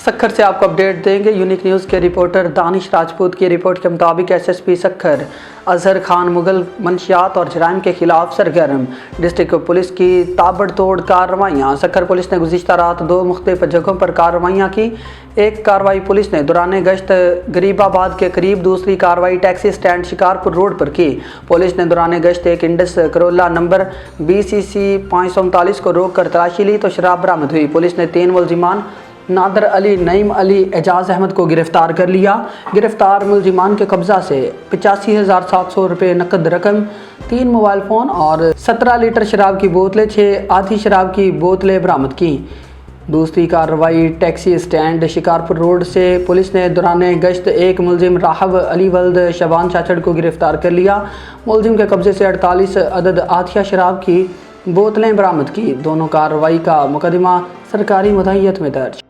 سکھر سے آپ کو اپڈیٹ دیں گے۔ یونیک نیوز کے رپورٹر دانش راجپوت کی رپورٹ کے مطابق S S P Sukkur Azhar Khan Mughal منشیات اور جرائم کے خلاف سرگرم۔ ڈسٹرکٹ پولیس کی تابڑ توڑ کارروائیاں۔ سکھر پولیس نے گزشتہ رات 2 مختلف جگہوں پر کارروائیاں کی۔ ایک کارروائی پولیس نے دوران گشت غریب آباد کے قریب، دوسری کارروائی ٹیکسی اسٹینڈ شکارپور روڈ پر کی۔ پولیس نے دوران گشت ایک انڈس کرولا نمبر BCC 539 کو روک کر تلاشی لی تو شراب برآمد ہوئی۔ پولیس نے 3 ملزمان نادر علی، نعیم علی، اعجاز احمد کو گرفتار کر لیا۔ گرفتار ملزمان کے قبضہ سے 85,700 روپے نقد رقم، 3 موبائل فون اور 17 لیٹر شراب کی بوتلیں، 6 آدھی شراب کی بوتلیں برآمد کی۔ دوسری کارروائی ٹیکسی اسٹینڈ شکارپور روڈ سے پولیس نے دوران گشت ایک ملزم راہب علی ولد شبان چاچڑ کو گرفتار کر لیا۔ ملزم کے قبضے سے 48 عدد آتھیہ شراب کی بوتلیں برآمد کی۔ دونوں کارروائی کا مقدمہ سرکاری مدعیت میں درج۔